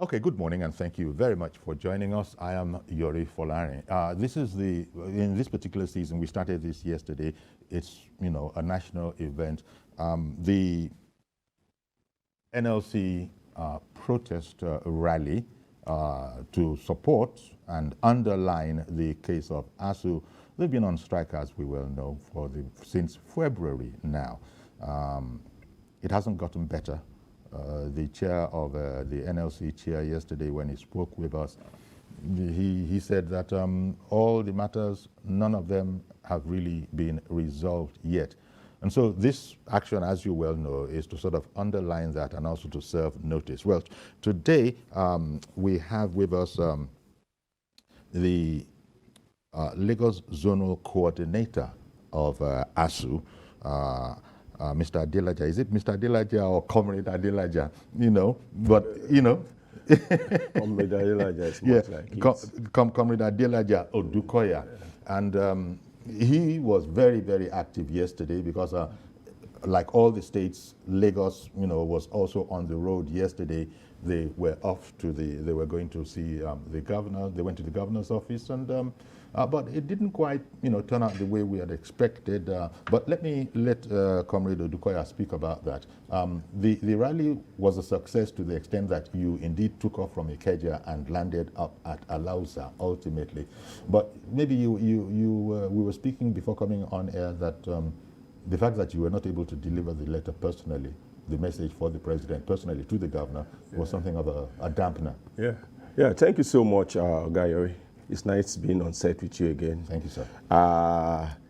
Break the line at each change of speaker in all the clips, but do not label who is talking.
Okay, good morning and thank you very much for joining us. I am Yori Folari. In this particular season, we started this yesterday. It's, a national event. The NLC protest rally to support and underline the case of Asuu. They've been on strike, as we well know, since February now. It hasn't gotten better. The chair of the NLC chair yesterday, when he spoke with us, he said that all the matters, none of them have really been resolved yet. And so this action, as you well know, is to sort of underline that and also to serve notice. Well, today we have with us the Lagos Zonal Coordinator of Asuu, Mr. Adelaja. Is it Mr. Adelaja or Comrade Adelaja?
Comrade Adelaja is much like it.
Comrade Adelaja Odukoya. And he was very, very active yesterday because like all the states, Lagos, was also on the road yesterday. They were they were going to see the governor. They went to the governor's office, and but it didn't quite, turn out the way we had expected. But let Comrade Odukoya speak about that. The rally was a success to the extent that you indeed took off from Ikeja and landed up at Alanyse ultimately. But maybe we were speaking before coming on air that the fact that you were not able to deliver the letter personally, the message for the president personally to the governor, was something of a dampener.
Yeah. Thank you so much, Gayori. It's nice being on set with you again.
Thank you, sir.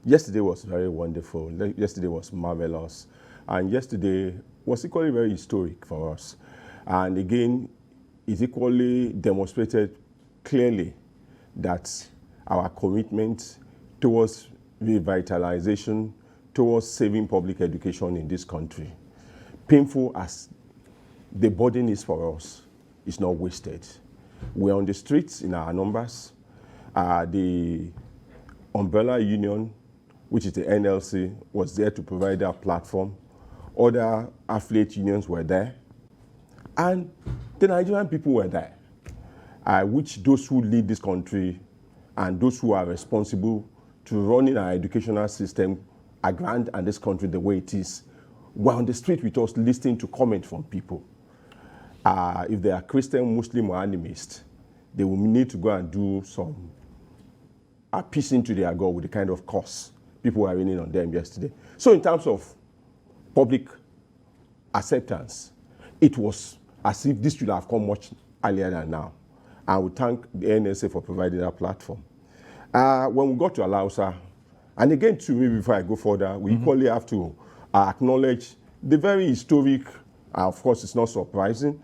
Yesterday was very wonderful. Yesterday was marvelous. And yesterday was equally very historic for us. And again, it equally demonstrated clearly that our commitment towards revitalization, towards saving public education in this country, painful as the burden is for us, is not wasted. We're on the streets in our numbers. The umbrella union, which is the NLC, was there to provide a platform. Other affiliate unions were there. And the Nigerian people were there, which those who lead this country and those who are responsible to running our educational system, our grand and this country the way it is, were on the street with us listening to comment from people. If they are Christian, Muslim, or animist, they will need to go and do some appeasing to their God with the kind of curse people were raining on them yesterday. So in terms of public acceptance, it was as if this should have come much earlier than now. I would thank the NSA for providing that platform. When we got to Alanyse, and again to me before I go further, we equally have to acknowledge the very historic, of course it's not surprising,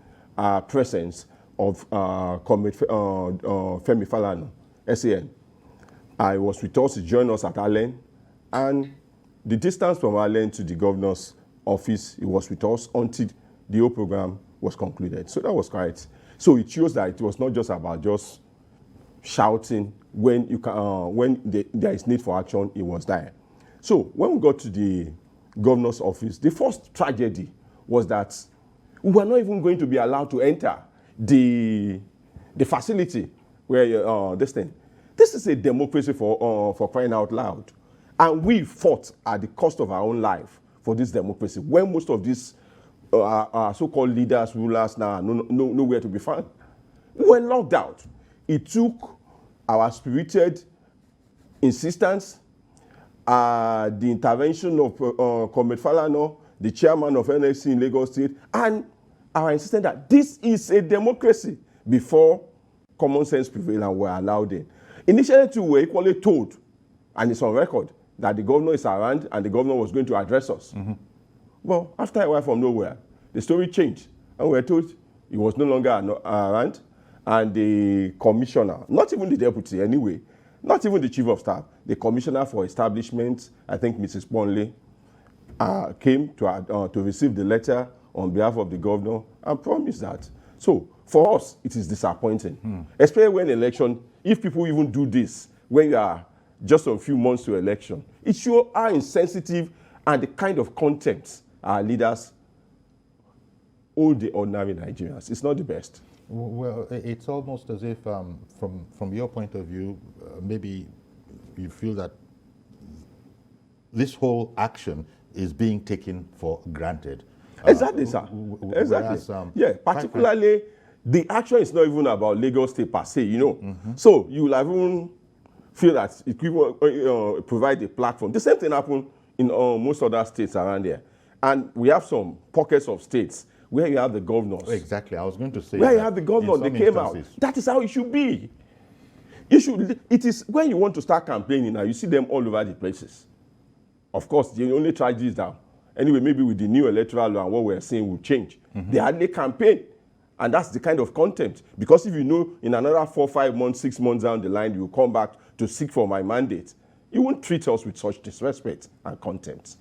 presence of Comrade Femi Falana, SAN. I was with us, he joined us at Allen, and the distance from Allen to the governor's office, he was with us until the whole program was concluded. So that was quite. So it shows that it was not just about just shouting when there is need for action, it was there. So when we got to the governor's office, the first tragedy was that we were not even going to be allowed to enter the facility where this thing. This is a democracy for crying out loud. And we fought at the cost of our own life for this democracy, when most of these so-called leaders, rulers now are nowhere to be found. We were locked out. It took our spirited insistence, the intervention of Comrade Falana, the chairman of NSC in Lagos State, and our insistence that this is a democracy before common sense prevailed and were allowed in. Initially, too, we were equally told, and it's on record, that the governor is around and the governor was going to address us. Well, after a while from nowhere, the story changed, and we were told he was no longer around, and the commissioner, not even the deputy anyway, not even the chief of staff, the commissioner for establishment, I think Mrs. Bonley, came to receive the letter on behalf of the governor and promised that. So for us, it is disappointing, especially when election, if people even do this, when you are just a few months to election, it shows how insensitive and the kind of contempt our leaders all the ordinary Nigerians. It's not the best.
Well, it's almost as if, from your point of view, maybe you feel that this whole action is being taken for granted.
Exactly, sir. Exactly.
Whereas,
particularly, the action is not even about Lagos State per se, you know. So you will even feel that it will provide a platform. The same thing happened in most other states around there. And we have some pockets of states where you have the governors.
Exactly. I was going to say
where you have the governors, they came out. That is how it should be. It is when you want to start campaigning now, you see them all over the places. Of course, the only tragedy is that, anyway, maybe with the new electoral law and what we're seeing will change. They hardly campaign. And that's the kind of contempt. Because if you know in another 4, 5 months, 6 months down the line, you will come back to seek for my mandate, you won't treat us with such disrespect and contempt.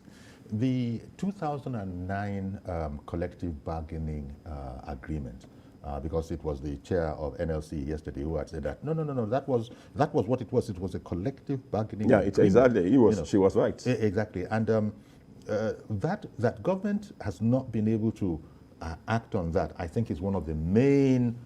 The 2009 collective bargaining agreement, because it was the chair of NLC yesterday who had said that no, that was what it was. It was a collective bargaining agreement.
Exactly. She was right.
Exactly, and that government has not been able to act on that. I think is one of the main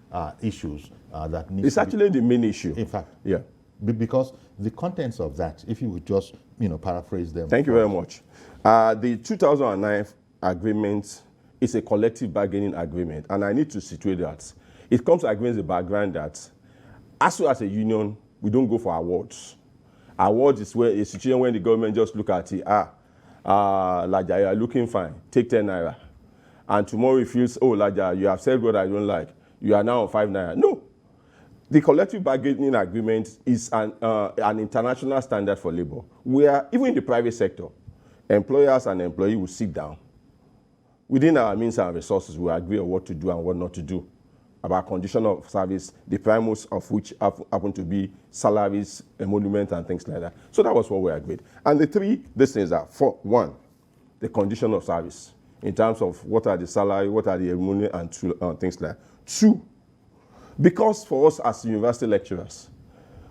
issues that needs.
It's actually the main issue.
In fact,
yeah,
because the contents of that, if you would just paraphrase them.
Thank you very much. The 2009 agreement is a collective bargaining agreement, and I need to situate that. It comes against the background that Asuu as a union, we don't go for awards. Awards is where a situation when the government just look at it, Laja, you are looking fine, take 10 naira. And tomorrow it feels, oh, Laja, you have said what I don't like. You are now on 5 naira. No. The collective bargaining agreement is an international standard for labor, where even in the private sector, employers and employees will sit down. Within our means and resources, we agree on what to do and what not to do about condition of service, the primus of which happen to be salaries, emoluments, and things like that. So that was what we agreed. And the three things are, for one, the condition of service, in terms of what are the salary, what are the emoluments, and things like that. Two, because for us as university lecturers,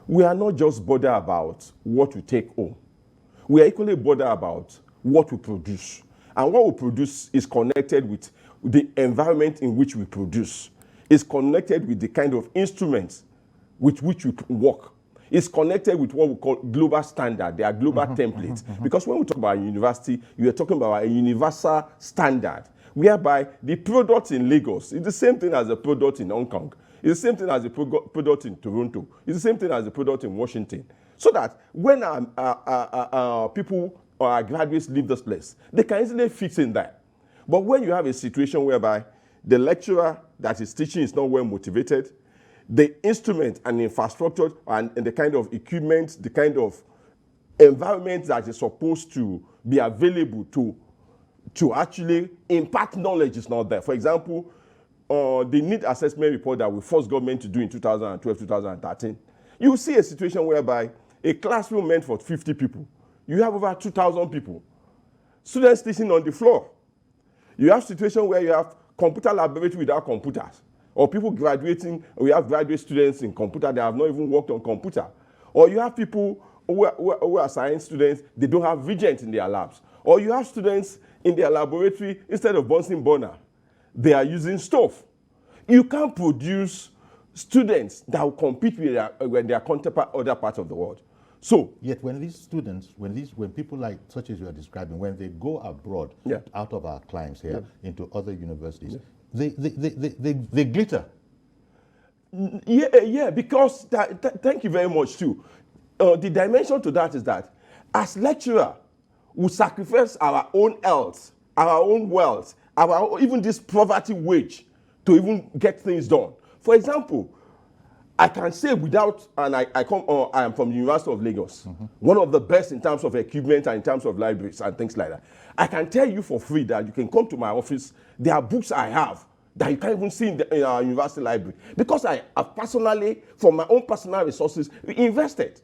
we are not just bothered about what we take home. We are equally bothered about what we produce. And what we produce is connected with the environment in which we produce. It's connected with the kind of instruments with which we work. It's connected with what we call global standard. They are global templates. Because when we talk about university, you are talking about a universal standard, whereby the product in Lagos is the same thing as the product in Hong Kong. It's the same thing as the product in Toronto. It's the same thing as the product in Washington. So that when people or our graduates leave this place, they can easily fit in that. But when you have a situation whereby the lecturer that is teaching is not well motivated, the instrument and infrastructure and the kind of equipment, the kind of environment that is supposed to be available to actually impart knowledge is not there. For example, the need assessment report that we forced government to do in 2012, 2013, you see a situation whereby a classroom meant for 50 people, you have over 2,000 people. Students sitting on the floor. You have a situation where you have computer laboratory without computers. Or people graduating, we have graduate students in computer, they have not even worked on computer. Or you have people who are science students, they don't have Regent in their labs. Or you have students in their laboratory, instead of Bunsen burner, they are using stove. You can't produce students that will compete with their counterpart other parts of the world. So,
yet when these students, when people like such as you are describing, when they go abroad, out of our climes here, into other universities, they glitter.
Yeah, because thank you very much too. The dimension to that is that as lecturer, we sacrifice our own health, our own wealth, even this poverty wage to even get things done. For example, I can say without, and I am from the University of Lagos, one of the best in terms of equipment and in terms of libraries and things like that. I can tell you for free that you can come to my office. There are books I have that you can't even see in our university library because I have personally, from my own personal resources, invested.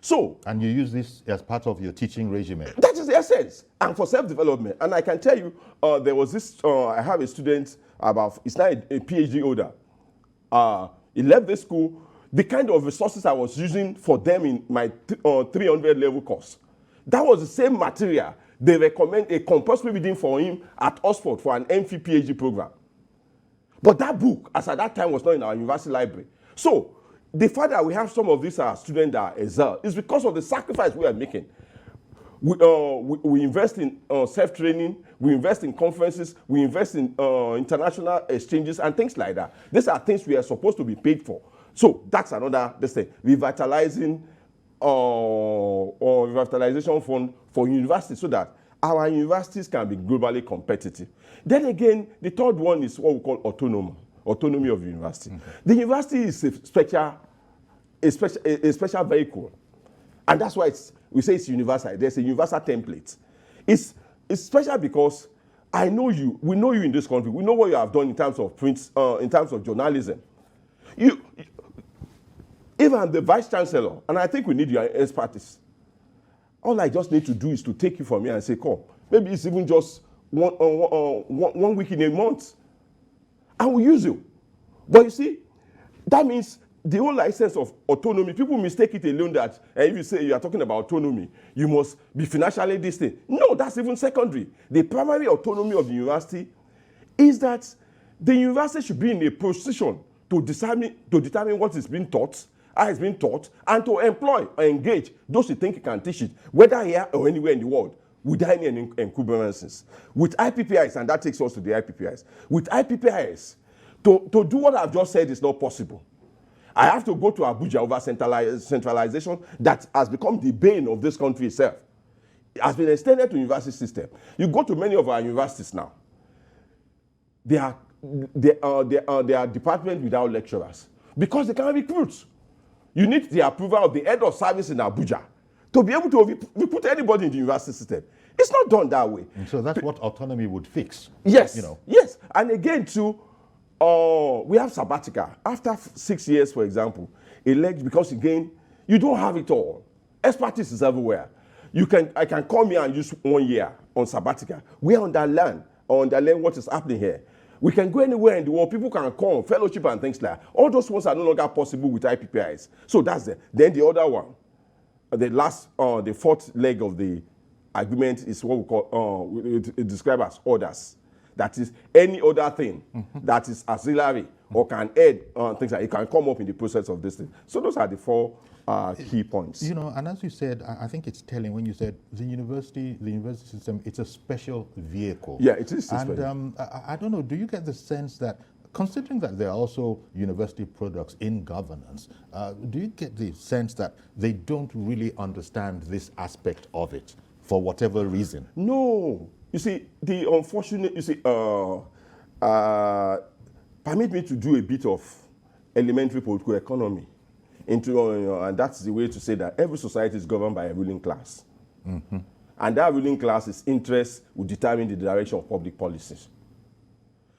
So,
and you use this as part of your teaching regimen.
That is the essence, and for self-development. And I can tell you, there was this. I have a student it's now a PhD holder. He left the school. The kind of resources I was using for them in my 300 level course, that was the same material they recommend a compulsory reading for him at Oxford for an MPhil PhD program. But that book, as at that time, was not in our university library. So the fact that we have some of these students that excel is because of the sacrifice we are making. We invest in self-training, we invest in conferences, we invest in international exchanges and things like that. These are things we are supposed to be paid for. So that's another, let's say, revitalizing or revitalization fund for universities so that our universities can be globally competitive. Then again, the third one is what we call autonomy of the university. Mm-hmm. The university is a special vehicle. And that's why we say it's universal. There's a universal template. It's special because I know you. We know you in this country. We know what you have done in terms of print, in terms of journalism. Even the vice chancellor, and I think we need your expertise. All I just need to do is to take you from here and say, come. Maybe it's even just one week in a month. I will use you. But you see, that means the whole license of autonomy, people mistake it alone that if you say you are talking about autonomy, you must be financially distant. No, that's even secondary. The primary autonomy of the university is that the university should be in a position to determine what is being taught, how it's being taught, and to employ or engage those who think you can teach it, whether here or anywhere in the world, without any encumbrances. With IPPIS, and that takes us to the IPPIS, with IPPIS, to do what I've just said is not possible. I have to go to Abuja over centralization that has become the bane of this country itself. It has been extended to university system. You go to many of our universities now. They are departments without lecturers because they can't recruit. You need the approval of the head of service in Abuja to be able to recruit anybody in the university system. It's not done that way.
And so that's what autonomy would fix.
Yes, yes. And again, too, we have sabbatical. After 6 years, for example, because again, you don't have it all. Expertise is everywhere. I can come here and use 1 year on sabbatical. We are understand what is happening here. We can go anywhere in the world. People can come, fellowship and things like that. All those ones are no longer possible with IPPIS. So that's it. Then the other one, the fourth leg of the agreement is what we call, it described as orders. That is any other thing that is auxiliary or can aid things like it can come up in the process of this thing. So those are the four key points.
And as you said, I think it's telling when you said the university system, it's a special vehicle.
Yeah, it is.
And I don't know, do you get the sense that, considering that there are also university products in governance, do you get the sense that they don't really understand this aspect of it for whatever reason?
No. You see, the unfortunate, permit me to do a bit of elementary political economy and that's the way to say that every society is governed by a ruling class. Mm-hmm. And that ruling class's interests will determine the direction of public policies.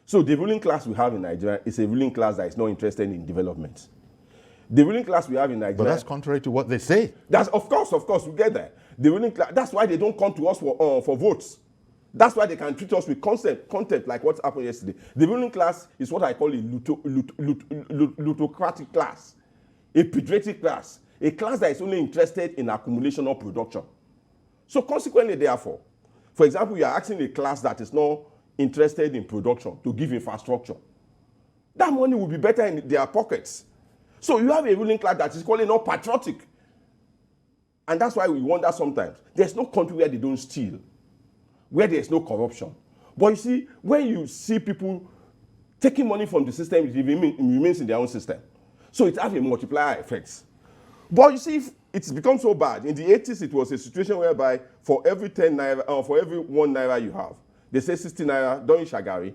So the ruling class we have in Nigeria is a ruling class that is not interested in development. The ruling class we have in Nigeria...
But that's contrary to what they say.
That's, of course, we get there. The ruling class, that's why they don't come to us for votes. That's why they can treat us with contempt like what happened yesterday. The ruling class is what I call a plutocratic class, a patriotic class, a class that is only interested in accumulation or production. So consequently, therefore, for example, you are asking a class that is not interested in production to give infrastructure. That money will be better in their pockets. So you have a ruling class that is equally not patriotic. And that's why we wonder sometimes. There's no country where they don't steal, where there's no corruption. But you see, when you see people taking money from the system, it remains in their own system. So it has a multiplier effect. But you see, it's become so bad. In the 80s, it was a situation whereby for every 10 naira, for every 1 naira you have, they say 60 naira, during Shagari,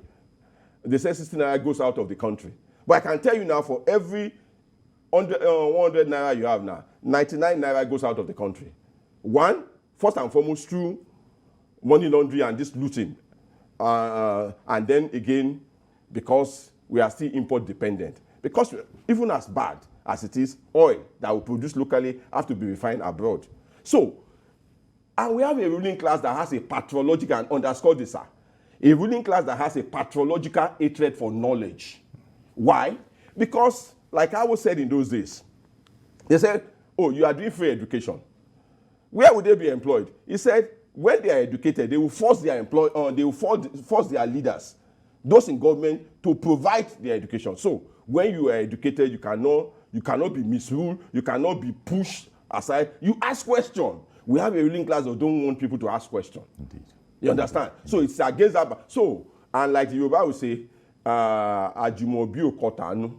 they say 60 naira goes out of the country. But I can tell you now, for every 100 naira you have now, 99 naira goes out of the country. One, first and foremost, through money laundering and this looting. And then again, because we are still import dependent. Because even as bad as it is, oil that we produce locally have to be refined abroad. So, and we have a ruling class that has a patrological, and underscore this, sir, a ruling class that has a patrological hatred for knowledge. Why? Because, like I was said in those days, they said, oh, you are doing free education. Where would they be employed? He said, when they are educated, they will force their force their leaders those in government to provide their education. So when you are educated, you cannot be misruled, you cannot be pushed aside. You ask questions. We have a ruling class that don't want people to ask questions.
Indeed.
You understand? Indeed. So it's against that. So, and like the Yoruba will say, Ajimobi Okotanu.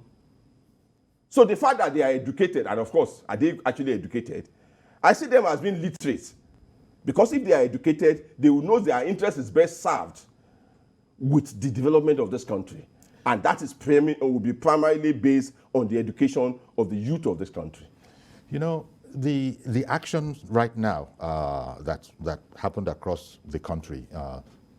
So the fact that they are educated, and of course, are they actually educated? I see them as being literate. Because if they are educated, they will know their interest is best served with the development of this country. And that is will be primarily based on the education of the youth of this country.
You know, the actions right now that happened across the country,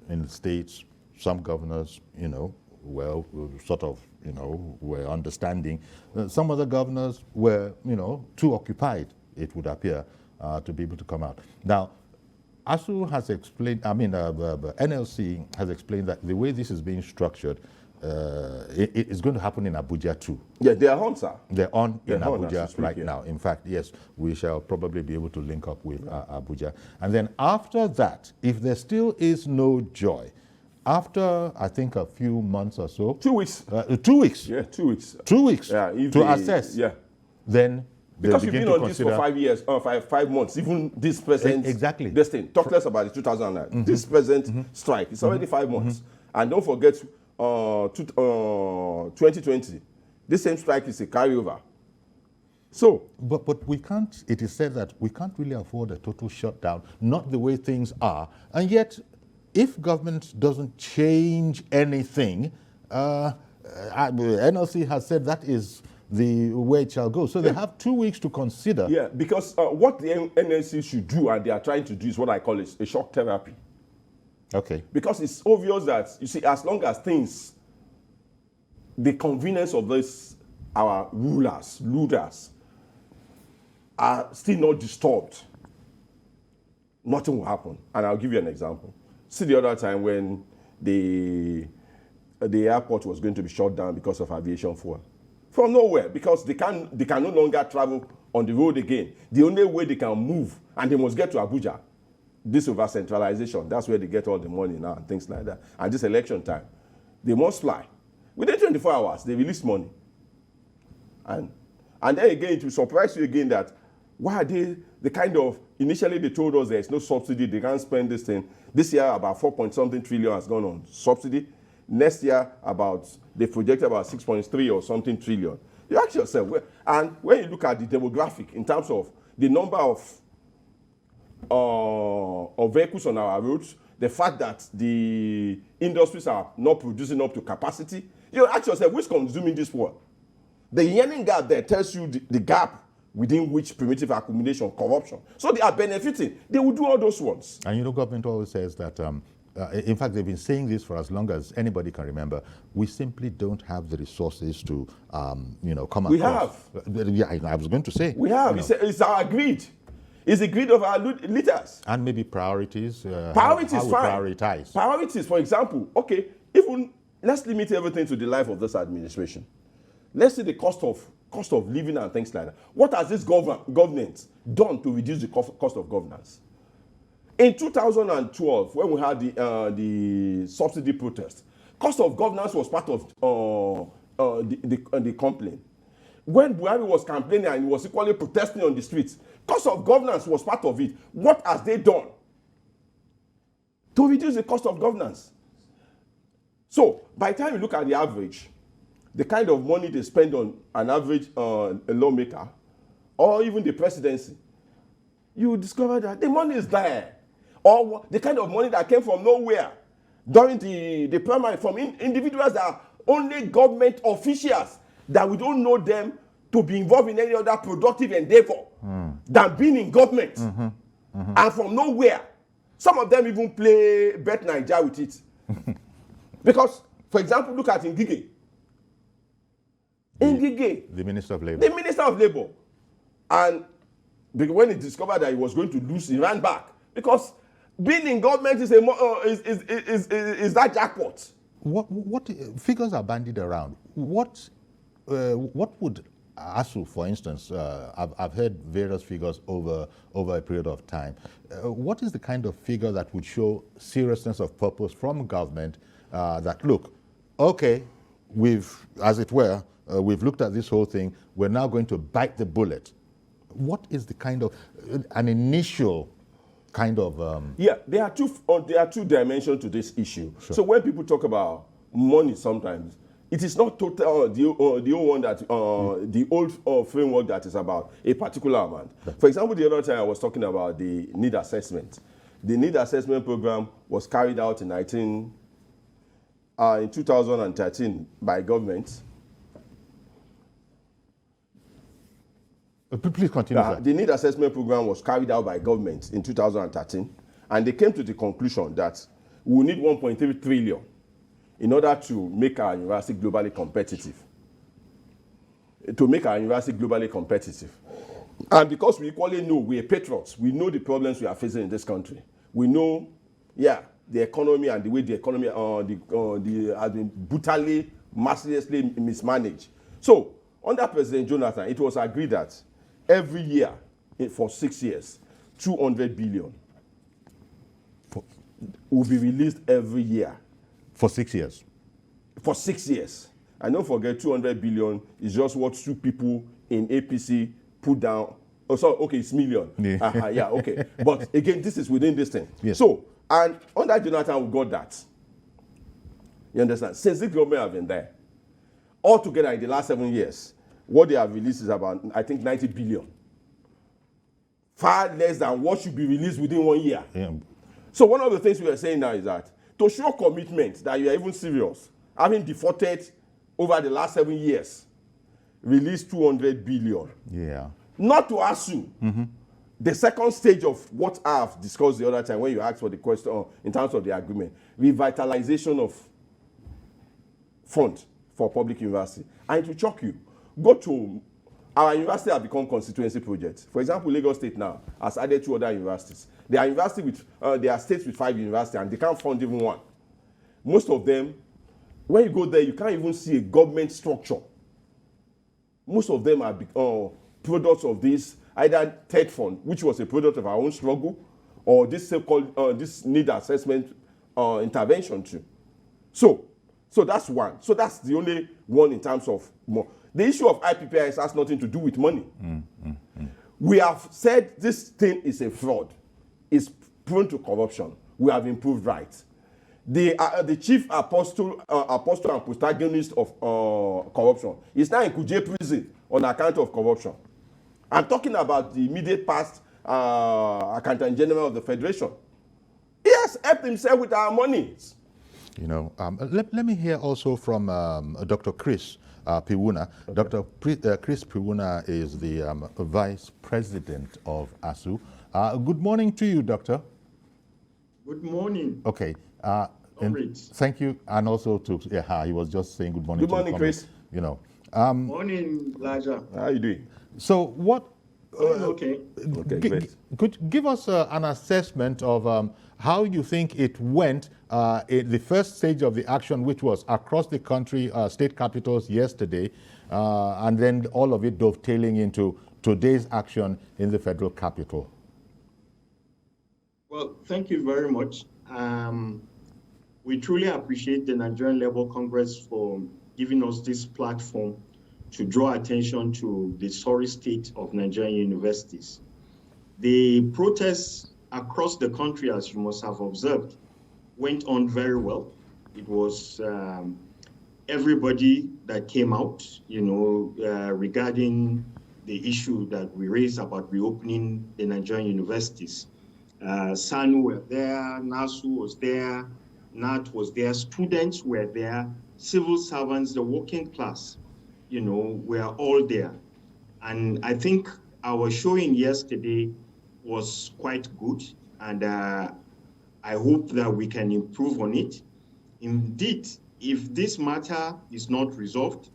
in the states, some governors, you know, well, sort of, you know, were understanding. Some other governors were, you know, too occupied, it would appear, to be able to come out. Now, Asuu has explained, NLC has explained that the way this is being structured, it's going to happen in Abuja too.
Yeah, they are on, sir.
They're on in Abuja right now. In fact, yes, we shall probably be able to link up with Abuja. And then after that, if there still is no joy, after, I think, a few months or so.
2 weeks.
2 weeks.
Yeah, 2 weeks.
2 weeks assess.
Yeah.
Then
because you've been on this for 5 years, or 5 months, even this present.
Exactly.
This thing. Talk less about it, 2009. This present strike, it's already 5 months. And don't forget, 2020, this same strike is a carryover. So,
but we can't. It is said that we can't really afford a total shutdown, not the way things are, and yet, if government doesn't change anything, NLC has said that is the way it shall go. So they have 2 weeks to consider.
Yeah, because what the NLC should do, and they are trying to do, is what I call a shock therapy.
Okay.
Because it's obvious that, you see, as long as things, the convenience of this, our leaders, are still not disturbed, nothing will happen. And I'll give you an example. See the other time when the airport was going to be shut down because of aviation fuel. From nowhere, because they can no longer travel on the road again. The only way they can move, and they must get to Abuja, this over centralization, that's where they get all the money now and things like that. And this election time, they must fly. Within 24 hours, they release money. And then again, it will surprise you again that why are they the kind of, initially they told us there's no subsidy, they can't spend this thing. This year, about 4-point-something trillion has gone on subsidy. Next year, they project about 6.3 or something trillion. You ask yourself, and when you look at the demographic in terms of the number of vehicles on our roads, the fact that the industries are not producing up to capacity, you ask yourself, which is consuming this world? The yearning gap there tells you the gap within which primitive accumulation, corruption. So they are benefiting. They will do all those ones.
And you know, government always says that, in fact, they've been saying this for as long as anybody can remember. We simply don't have the resources to, you know, come across. We have. Yeah, I was going to say.
We have. It's our greed. It's the greed of our leaders.
And maybe priorities.
Priorities,
how we
fine.
prioritize.
Priorities, for example, okay, even let's limit everything to the life of this administration. Let's see the cost of living and things like that. What has this government done to reduce the cost of governance? In 2012, when we had the subsidy protest, cost of governance was part of the complaint. When Buhari was campaigning and he was equally protesting on the streets, cost of governance was part of it. What has they done to reduce the cost of governance? So, by the time you look at the average, the kind of money they spend on an average lawmaker, or even the presidency, you discover that the money is there. Or the kind of money that came from nowhere during the primary from individuals that are only government officials, that we don't know them to be involved in any other productive endeavor than being in government. And from nowhere. Some of them even play Bet Naija with it. Because, for example, look at Ngige.
The Minister of Labour.
The Minister of Labour. And when he discovered that he was going to lose, he ran back. Because being in government is that jackpot.
What figures are bandied around? What would Asuu, for instance, I've heard various figures over a period of time. What is the kind of figure that would show seriousness of purpose from government that, look, okay, as it were, we've looked at this whole thing. We're now going to bite the bullet. What is the kind of, an initial kind of...
Yeah, there are two dimensions to this issue.
Sure.
So when people talk about money sometimes, it is not total the old one that the old framework that is about a particular amount. For example, the other time I was talking about the need assessment. The need assessment program was carried out in 2013 by government.
Please continue.
The need assessment program was carried out by government in 2013, and they came to the conclusion that we need 1.3 trillion in order to make our university globally competitive. And because we equally know we're patriots, we know the problems we are facing in this country. We know, the economy and the way the economy has been brutally, mercilessly mismanaged. So, under President Jonathan, it was agreed that every year, for 6 years, 200 billion will be released every year.
For 6 years?
For 6 years. And don't forget, 200 billion is just what 2 people in APC put down. Oh, sorry, okay, it's million. Yeah. Okay. But again, this is within this thing.
Yes.
So, and under Jonathan, we got that. You understand? Since the government have been there, altogether in the last 7 years, what they have released is about, I think, 90 billion. Far less than what should be released within 1 year.
Yeah.
So one of the things we are saying now is that to show commitment that you are even serious, having defaulted over the last 7 years, release 200 billion.
Yeah.
Not to Asuu. The second stage of what I have discussed the other time when you asked for the question in terms of the agreement, revitalization of fund for public university. And it will shock you. Go to our university have become constituency projects. For example, Lagos State now has added 2 other universities. They are states with 5 universities and they can't fund even one. Most of them, when you go there, you can't even see a government structure. Most of them are products of this either TED fund, which was a product of our own struggle, or this so-called this need assessment intervention too. So that's one. So that's the only one in terms of more. The issue of IPPIS has nothing to do with money. We have said this thing is a fraud. It's prone to corruption. We have improved rights. The chief apostle and protagonist of corruption is now in Kuje prison on account of corruption. I'm talking about the immediate past Accountant General of the Federation. He has helped himself with our money.
You know, let me hear also from Dr. Chris Piwuna. Okay. Dr. Chris Piwuna is the Vice President of Asuu. Good morning to you, Doctor.
Good morning.
Okay. Thank you. And also to, he was just saying good morning.
Good morning, Chris.
You know.
Morning, Adelaja.
How are you doing?
So what...
okay.
Great.
Could give us an assessment of how you think it went in the first stage of the action, which was across the country, state capitals yesterday, and then all of it dovetailing into today's action in the federal capital.
Well, thank you very much. We truly appreciate the Nigerian Labour Congress for giving us this platform to draw attention to the sorry state of Nigerian universities. The protests across the country, as you must have observed, went on very well. It was everybody that came out, regarding the issue that we raised about reopening the Nigerian universities. SANU were there, NASU was there, NAT was there, students were there, civil servants, the working class, we're all there. And I think our showing yesterday was quite good. And I hope that we can improve on it. Indeed, if this matter is not resolved,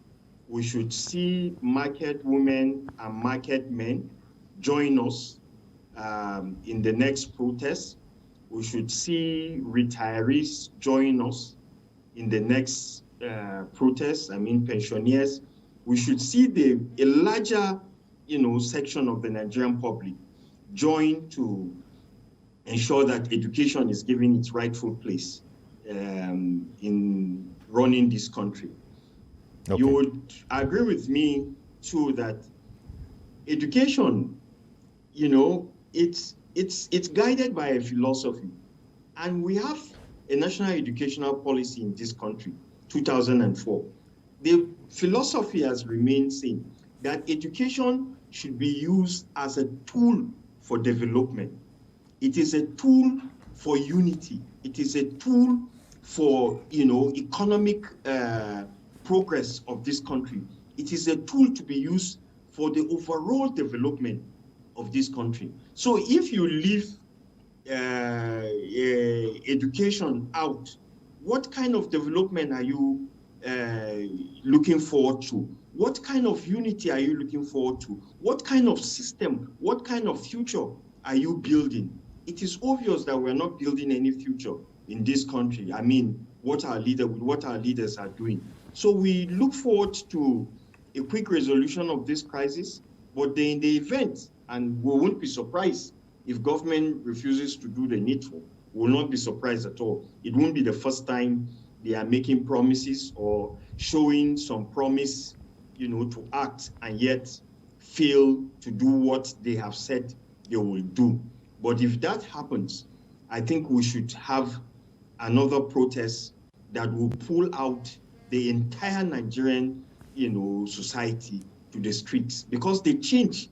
we should see market women and market men join us in the next protest. We should see retirees join us in the next protest, pensioners. We should see a larger, section of the Nigerian public join to ensure that education is given its rightful place in running this country.
Okay.
You would agree with me too that education, it's guided by a philosophy. And we have a national educational policy in this country, 2004. The philosophy has remained same, that education should be used as a tool for development. It is a tool for unity. It is a tool for, economic progress of this country. It is a tool to be used for the overall development of this country. So if you leave education out, what kind of development are you looking forward to? What kind of unity are you looking forward to? What kind of system, what kind of future are you building? It is obvious that we're not building any future in this country. I mean, what our leaders are doing. So we look forward to a quick resolution of this crisis, but then in the event, and we won't be surprised if government refuses to do the needful, we will not be surprised at all. It won't be the first time they are making promises or showing some promise, to act and yet fail to do what they have said they will do. But if that happens, I think we should have another protest that will pull out the entire Nigerian, society to the streets, because the change,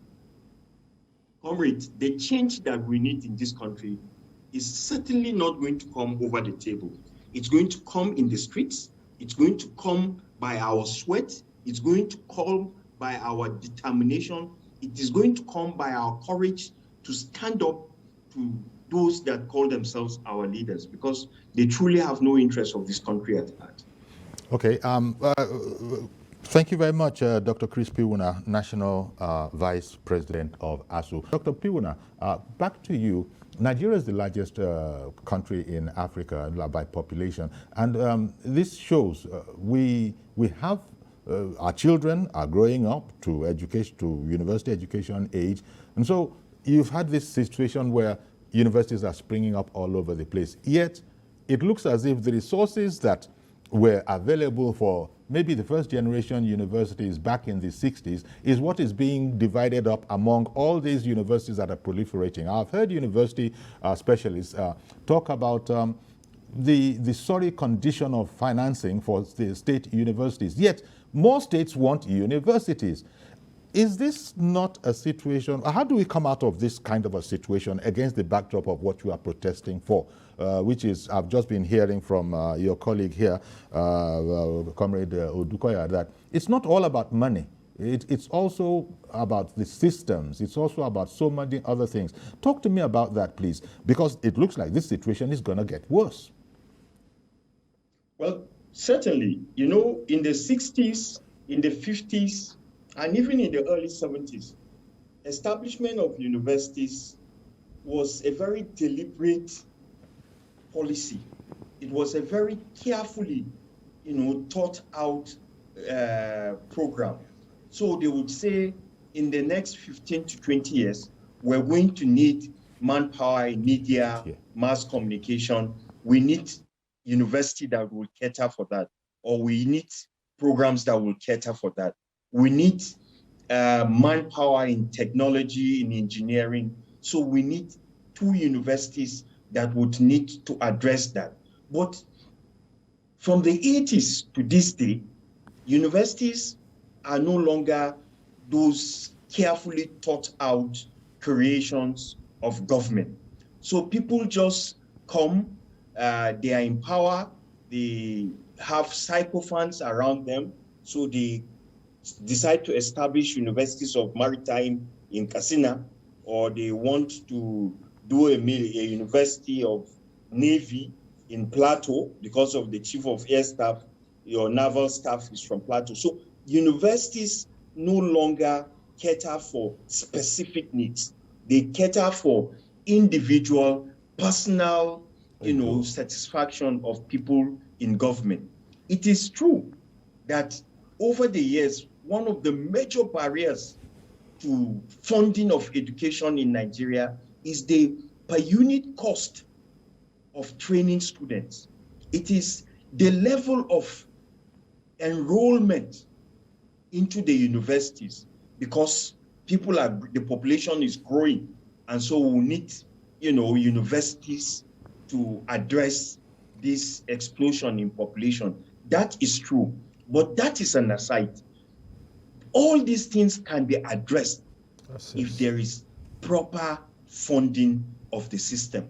comrades, the change that we need in this country is certainly not going to come over the table. It's going to come in the streets. It's going to come by our sweat. It's going to come by our determination. It is going to come by our courage to stand up to those that call themselves our leaders, because they truly have no interest of this country at heart.
Okay. Thank you very much, Dr. Chris Piwuna, National Vice President of Asuu. Dr. Piwuna, back to you. Nigeria is the largest country in Africa by population, and this shows we have our children are growing up to education, to university education age, and so you've had this situation where universities are springing up all over the place. Yet it looks as if the resources that were available for maybe the first generation universities back in the 60s is what is being divided up among all these universities that are proliferating. I've heard university specialists talk about the sorry condition of financing for the state universities. Yet more states want universities. Is this not a situation, how do we come out of this kind of a situation against the backdrop of what you are protesting for, which is, I've just been hearing from your colleague here, Comrade Odukoya, that it's not all about money. It's also about the systems. It's also about so many other things. Talk to me about that, please, because it looks like this situation is going to get worse.
Well, certainly, in the 60s, in the 50s, and even in the early 70s, establishment of universities was a very deliberate policy. It was a very carefully, thought out program. So they would say in the next 15 to 20 years, we're going to need manpower in media, mass communication. We need university that will cater for that, or we need programs that will cater for that. We need manpower in technology, in engineering. So we need 2 universities that would need to address that. But from the 80s to this day, universities are no longer those carefully thought out creations of government. So people just come, they are in power, they have sycophants around them, so they decide to establish universities of maritime in Katsina, or they want to do a university of Navy in Plateau because of the chief of air staff, your naval staff is from Plateau. So universities no longer cater for specific needs. They cater for individual, personal, satisfaction of people in government. It is true that over the years, one of the major barriers to funding of education in Nigeria is the per unit cost of training students. It is the level of enrollment into the universities, because the population is growing, and so we need, universities to address this explosion in population. That is true, but that is an aside. All these things can be addressed if there is proper funding of the system.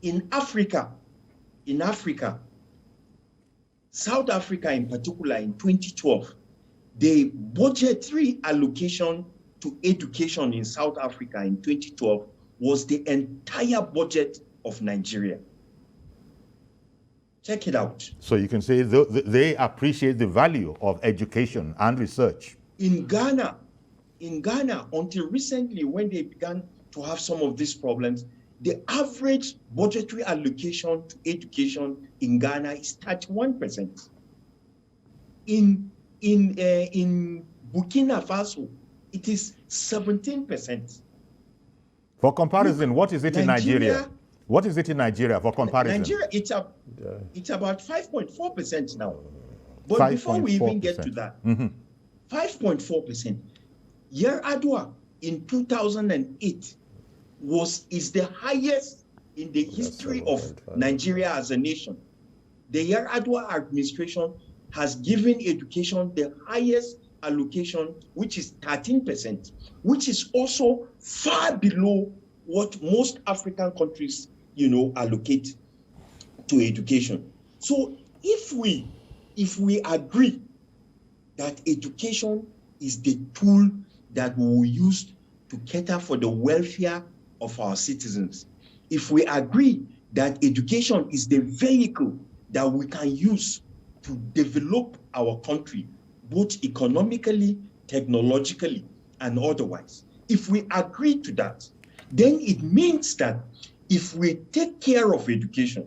In Africa, South Africa in particular, in 2012, the budgetary allocation to education in South Africa in 2012 was the entire budget of Nigeria. Check it out.
So you can say they appreciate the value of education and research.
In Ghana, until recently, when they began to have some of these problems, the average budgetary allocation to education in Ghana is 31%. In Burkina Faso, it is 17%.
For comparison, what is it in Nigeria? What is it in Nigeria for comparison?
Nigeria, it's about 5.4% now. But before we even get to that, 5.4%. Yar'Adua in 2008 is the highest in the history of Nigeria as a nation. The Yar'Adua administration has given education the highest allocation, which is 13%, which is also far below what most African countries, allocate to education. So if we agree that education is the tool that we will use to cater for the welfare of our citizens, if we agree that education is the vehicle that we can use to develop our country, both economically, technologically, and otherwise, if we agree to that, then it means that if we take care of education,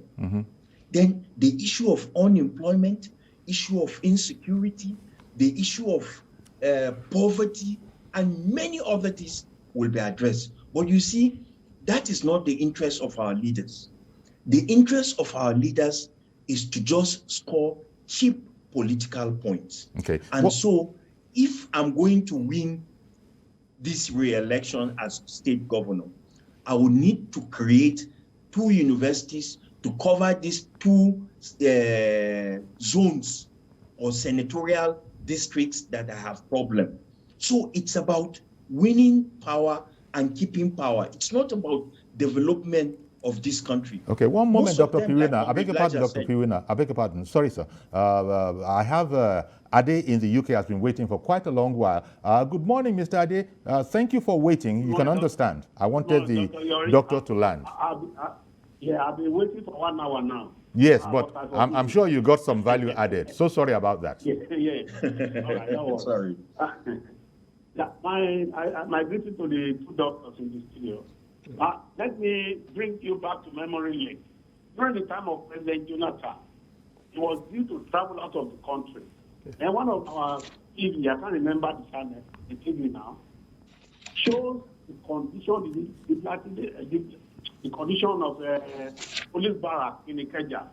then the issue of unemployment, issue of insecurity, the issue of poverty, and many other things will be addressed. But you see, that is not the interest of our leaders. The interest of our leaders is to just score cheap political points.
Okay.
And so if I'm going to win this re-election as state governor, I will need to create 2 universities to cover these 2 zones or senatorial districts that I have problem. So it's about winning power and keeping power. It's not about development of this country.
Okay, one moment, Dr. Piwuna.
Like
I beg your pardon, Dr. Piwuna. I beg your pardon. Sorry, sir. I have Ade in the UK has been waiting for quite a long while. Good morning, Mr. Ade. Thank you for waiting. You can understand. I wanted the doctor to land.
I've been waiting for 1 hour now.
Yes, but I'm sure you got some value added. So sorry about that.
Yeah. All right, no worries.
Sorry.
My greeting to the 2 doctors in the studio. Let me bring you back to memory lane. During the time of President Jonathan, he was due to travel out of the country. And one of our TV, I can't remember the channel, the TV now, shows the condition, the condition of police barrack in Ikeja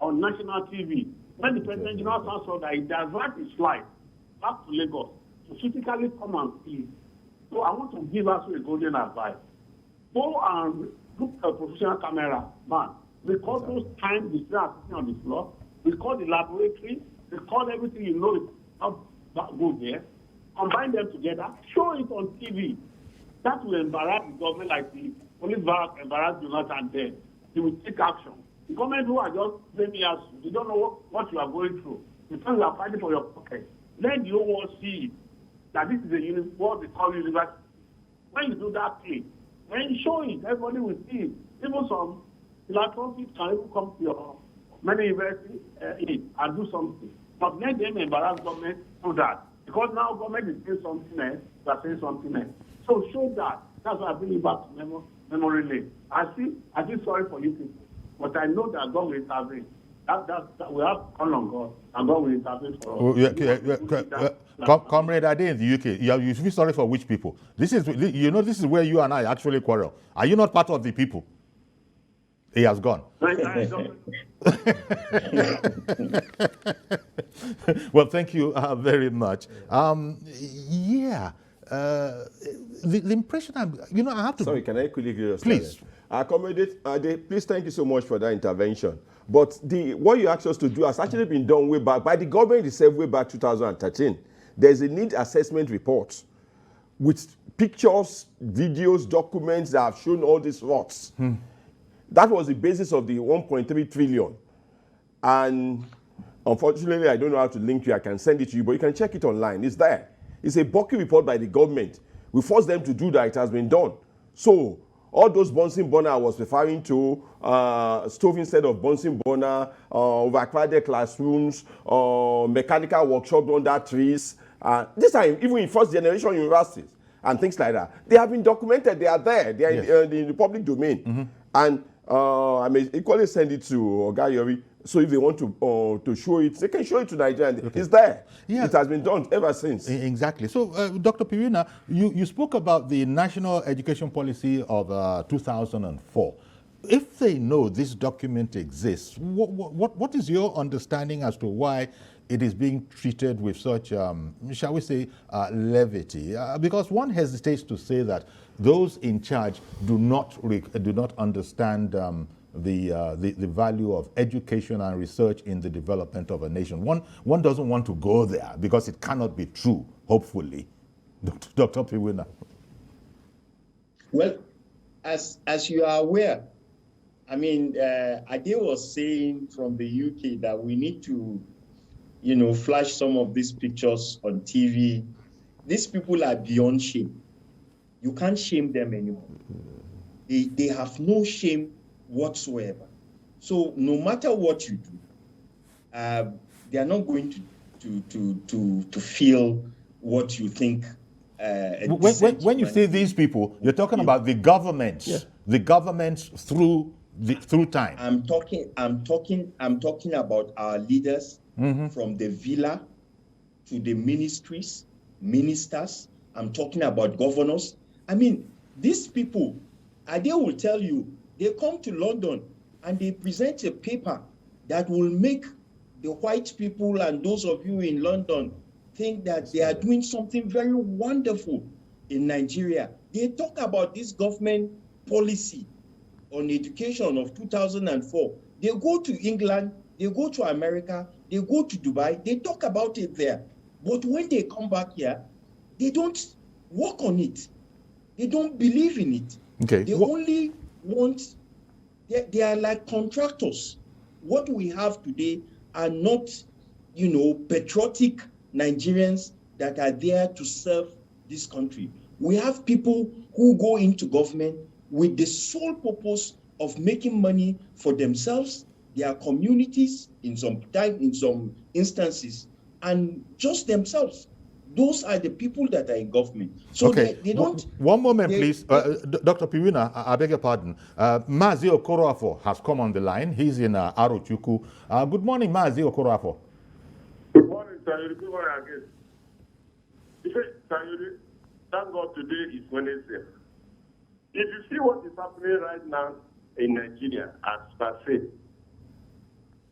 on national TV. When the President Jonathan saw that he divert his flight back to Lagos to physically come and see. So I want to give us a golden advice. Go and look at a professional camera man. Record those times the students are sitting on the floor. Record the laboratory. Record everything you know that goes there. Combine them together. Show it on TV. That will embarrass the government like the police barrack embarrassed Jonathan there. They will take action. The government who are just blaming Asuu, they don't know what you are going through. Because you are fighting for your pocket. Let the whole world see that this is what they call university. When you do that thing, when you show it, everybody will see it. Even some philanthropists can even come to your many universities and do something. But let them embarrass government through that. Because now government is saying something else, they are saying something else. So show that. That's why I bring it back to memory lane. I feel sorry for you people. But I know that God will intervene. That we have call on God, and God will intervene for us.
Comrade Ade in the UK, you feel sorry for which people? This is where you and I actually quarrel. Are you not part of the people? He has gone. Well, thank you very much. Yeah, the impression I have to.
Sorry, can I quickly give you a
Please.
Accommodate, please, thank you so much for that intervention. But what you asked us to do has actually been done way back by the government itself, way back 2013. There's a need assessment report with pictures, videos, documents that have shown all these rocks. That was the basis of the 1.3 trillion. And unfortunately, I don't know how to link you. I can send it to you, but you can check it online. It's there. It's a bulky report by the government. We forced them to do that. It has been done. So all those Bunsen burner I was referring to, stove instead of Bunsen burner, overcrowded classrooms, mechanical workshop under trees. These are even in first generation universities and things like that. They have been documented. They are there. They are in the public domain. And I may equally send it to Oga Yori. So if they want to show it, they can show it to Nigeria. It's there. Yeah. It has been done ever since.
Exactly. So, Dr. Piwuna, you spoke about the National Education Policy of 2004. If they know this document exists, what is your understanding as to why it is being treated with such, shall we say, levity? Because one hesitates to say that those in charge do not understand the value of education and research in the development of a nation. One doesn't want to go there because it cannot be true, hopefully. Dr. Piwuna.
Well, as you are aware, I mean, Ade was saying from the UK that we need to, flash some of these pictures on TV. These people are beyond shame. You can't shame them anymore. They have no shame whatsoever. So no matter what you do, they are not going to feel what you think.
When you say these people, you're talking about the governments. Yeah. The governments through time.
I'm talking about our leaders from the villa to the ministries, ministers. I'm talking about governors. I mean, these people, they will tell you, they come to London and they present a paper that will make the white people and those of you in London think that they are doing something very wonderful in Nigeria. They talk about this government policy on education of 2004. They go to England, they go to America, they go to Dubai, they talk about it there. But when they come back here, they don't work on it. They don't believe in it.
Okay.
They only want, they are like contractors. What we have today are not, patriotic Nigerians that are there to serve this country. We have people who go into government with the sole purpose of making money for themselves, their communities, in some instances, and just themselves. Those are the people that are in government. So
okay.
they don't...
One moment, please. Dr. Piwuna, I beg your pardon. Mazi Okoroafo has come on the line. He's in Arochukwu. Good morning, Mazi Okoroafo.
Good morning, Sayuri. Good morning again. Sayuri, thank God today is Wednesday. If you see what is happening right now in Nigeria as per se,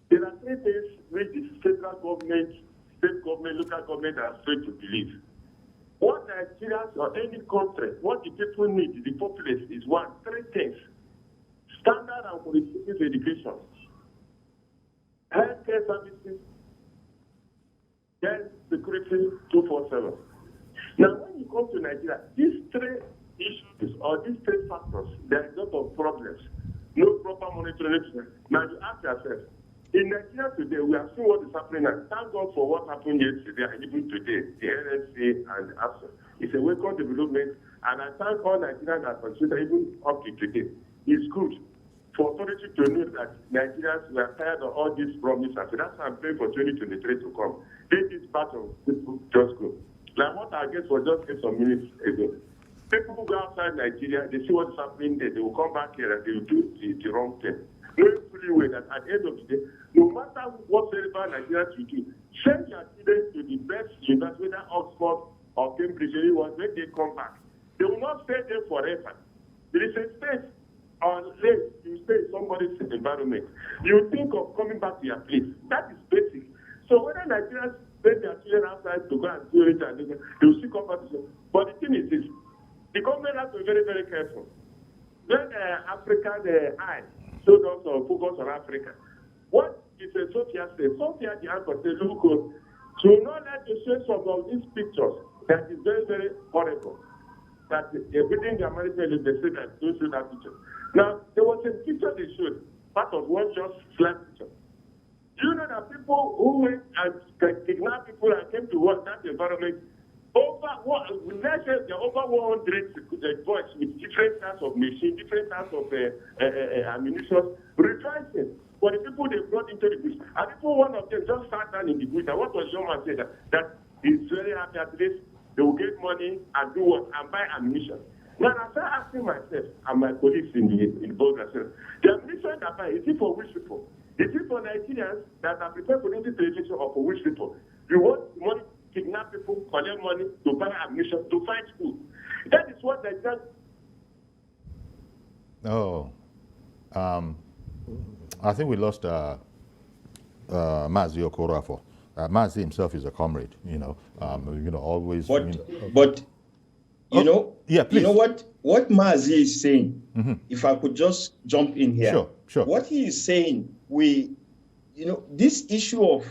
there are three things which the federal government, state government, local government are afraid to believe. What Nigerians or any country, what the people need, the populace, is three things: standard and qualitative education, healthcare services, then security 247. Now, when you come to Nigeria, these three issues or these three factors, there are a lot of problems. No proper monitoring. Now, you ask yourself, in Nigeria today, we are seeing what is happening now. Thank God for what happened yesterday and even today, the NSA and Asuu. It's a welcome development, and I thank all Nigerians that consider even up to today. It's good for authority to know that Nigerians were tired of all these promises. So that's why I'm praying for 2023 to come. This is part of people just go. Like what I guess was just some minutes ago. People who go outside Nigeria, they see what's happening there, they will come back here and they will do the wrong thing. Knowing fully well that at the end of the day, no matter whatever Nigerians you do, send your children to the best university, whether Oxford or Cambridge, anyone, when they come back. They will not stay there forever. There is a space unless you stay in somebody's environment, you think of coming back to your place. That is basic. So whether Nigerians send their children outside to go and do it, and they will still come back to say. But the thing is this, the government has to be very, very careful. When African eye showed us or focus on Africa, what is Sophia said? Sophia the answer said, look, do not let you show some of these pictures that is very, very horrible. That within the American they say that don't show that picture. Now, there was a picture they showed, part of one just flat picture. Do you know that people who went and kidnapped people and came to work that environment, over 100 boys with different types of machines, different types of ammunition, rejoicing for the people they brought into the bush. And people, one of them just sat down in the bush. And what was your man said? That he's very happy at least they will get money and do what? And buy ammunition. Now, I started asking myself and my colleagues in both ourselves, the ammunition that buy, is it for which people? Is it for Nigerians that are prepared for this election or for which people? You want money, kidnap people, collect money to buy ammunition, to fight food. That is what they done.
Oh. I think we lost Mazi Okorafor. Mazi himself is a comrade, always.
But you know,
yeah, please.
You know what Mazi is saying. Mm-hmm. If I could just jump in here,
sure.
What he is saying, this issue of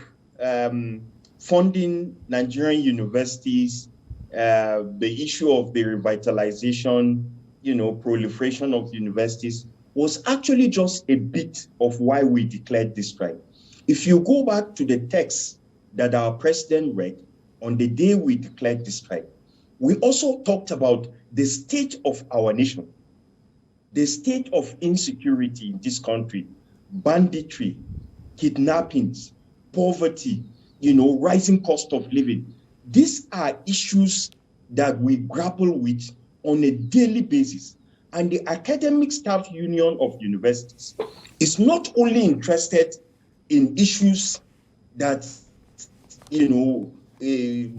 funding Nigerian universities, the issue of the revitalization, proliferation of universities, was actually just a bit of why we declared this strike. If you go back to the text that our president read on the day we declared this strike, we also talked about the state of our nation, the state of insecurity in this country, banditry, kidnappings, poverty, rising cost of living. These are issues that we grapple with on a daily basis. And the Academic Staff Union of Universities is not only interested in issues that,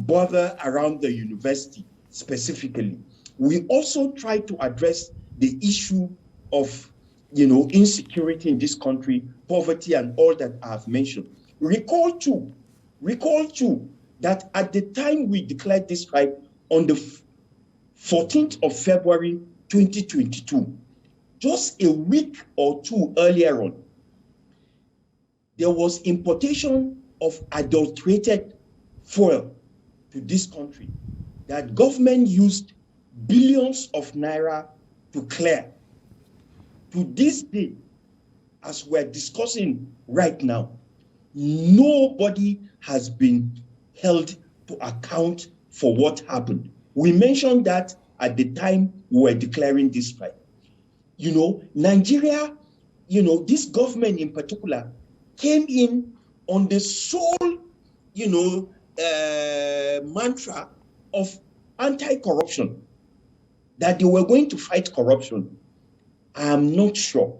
bother around the university specifically. We also try to address the issue of, insecurity in this country, poverty, and all that I've mentioned. Recall too, that at the time we declared this strike on the 14th of February, 2022, just a week or two earlier on, there was importation of adulterated fuel to this country that government used billions of naira to clear. To this day, as we're discussing right now, nobody has been held to account for what happened. We mentioned that at the time we were declaring this strike. Nigeria, this government in particular, came in on the sole, mantra of anti-corruption, that they were going to fight corruption. I'm not sure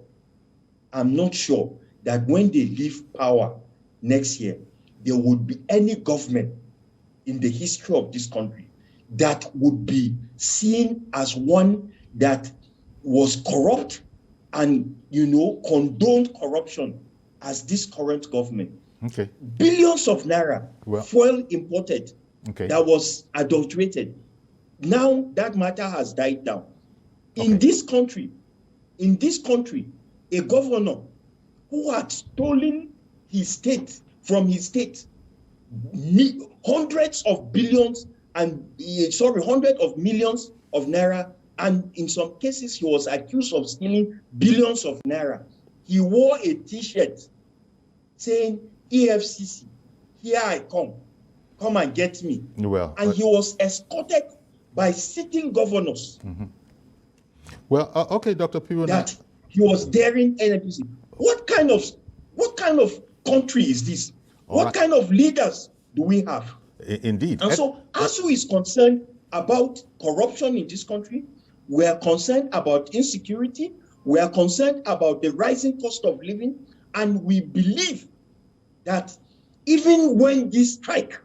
that when they leave power next year, there would be any government in the history of this country that would be seen as one that was corrupt and, condoned corruption as this current government.
Okay. Billions
of naira, fuel imported, that was adulterated. Now that matter has died down. In this country, a governor who had stolen hundreds of millions of naira, and in some cases he was accused of stealing billions of naira. He wore a t-shirt saying, EFCC, here I come and get me. He was escorted by sitting governors.
Mm-hmm. Well, okay, Dr. Piwuna.
That he was daring NNPC. What kind of country is this? What kind of leaders do we have?
Indeed.
And so Asuu is concerned about corruption in this country. We are concerned about insecurity. We are concerned about the rising cost of living. And we believe that even when this strike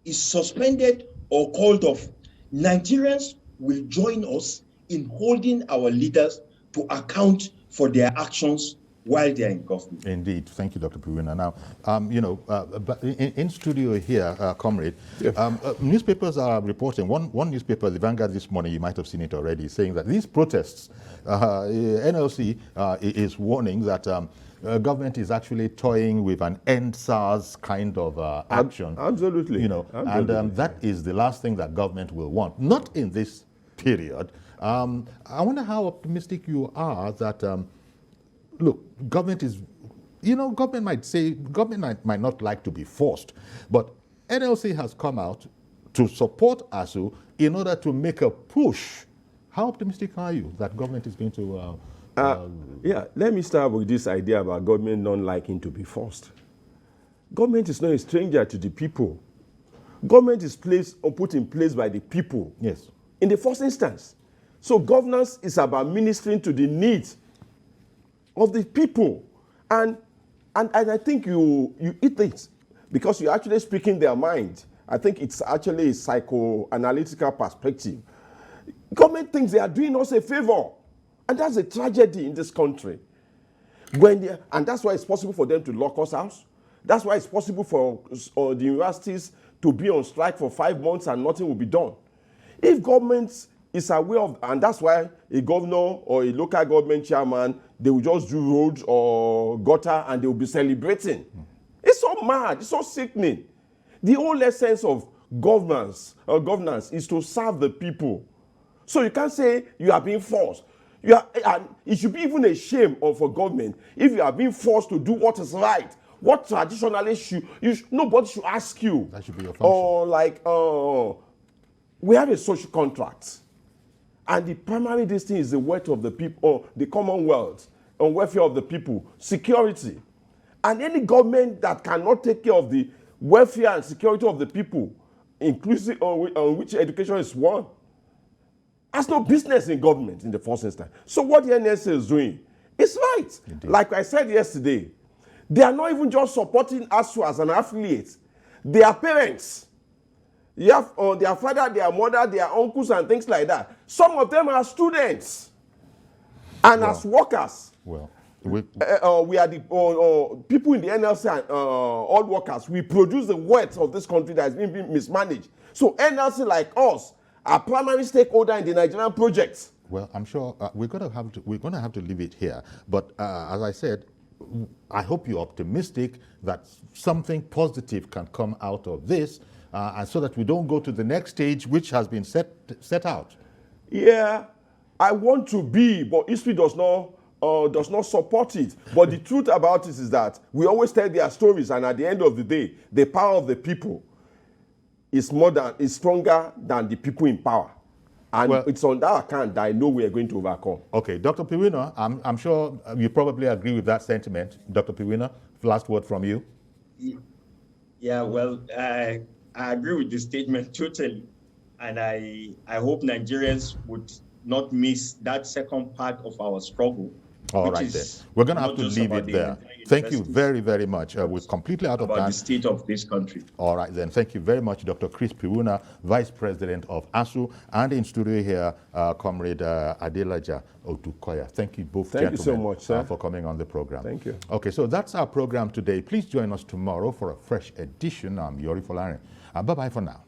is suspended or called off, Nigerians will join us in holding our leaders to account for their actions while they're in government.
Indeed. Thank you, Dr. Piwuna. Now, but in studio here, comrade, newspapers are reporting, one newspaper, the Vanguard this morning, you might have seen it already, saying that these protests, NLC is warning that government is actually toying with an end SARS kind of action.
Absolutely.
Absolutely. And that is the last thing that government will want. Not in this period. I wonder how optimistic you are that look, government is, government might say, government might not like to be forced, but NLC has come out to support Asuu in order to make a push. How optimistic are you that government is going to...
yeah, let me start with this idea about government not liking to be forced. Government is not a stranger to the people. Government is placed or put in place by the people.
Yes.
In the first instance. So governance is about ministering to the needs of the people, and I think you eat it because you're actually speaking their mind. I think it's actually a psychoanalytical perspective. Government thinks they are doing us a favor, and that's a tragedy in this country. And that's why it's possible for them to lock us out. That's why it's possible for the universities to be on strike for 5 months and nothing will be done. If government is aware of, and that's why a governor or a local government chairman, they will just do roads or gutter and they will be celebrating. It's so mad, it's so sickening. The whole essence of governance is to serve the people. So you can't say you are being forced. And it should be even a shame for government if you are being forced to do what is right. What traditionally nobody should ask you.
That should be your function.
Or we have a social contract. And the primary thing is the wealth of the people, or the commonwealth, and welfare of the people, security. And any government that cannot take care of the welfare and security of the people, inclusive on which education is one, has no business in government in the first instance. So what the NSA is doing is right. Indeed. Like I said yesterday, they are not even just supporting Asuu as an affiliate. They are parents. You have their father, their mother, their uncles, and things like that. Some of them are students. And as workers, we are the people in the NLC and all workers. We produce the wealth of this country that has been mismanaged. So NLC, like us, are primary stakeholder in the Nigerian project.
Well, I'm sure we're going to have to leave it here. But as I said, I hope you're optimistic that something positive can come out of this. And so that we don't go to the next stage, which has been set out.
Yeah, I want to be, but history does not support it. But the truth about it is that we always tell their stories, and at the end of the day, the power of the people is stronger than the people in power. And it's on that account that I know we are going to overcome. Okay,
Dr. Piwuna, I'm sure you probably agree with that sentiment. Dr. Piwuna, last word from you.
Yeah, well, I agree with the statement totally. And I hope Nigerians would not miss that second part of our struggle.
All right, then. We're going to have to leave it there. Thank you very, very much. We're completely out of time.
About the state of this country.
All right, then. Thank you very much, Dr. Chris Piwuna, Vice President of Asuu, and in studio here, Comrade Adelaja Odukoya. Thank you both,
gentlemen. Thank you so much, sir,
for coming on the program.
Thank you.
Okay, so that's our program today. Please join us tomorrow for a fresh edition. I'm Yori Folare. Bye-bye for now.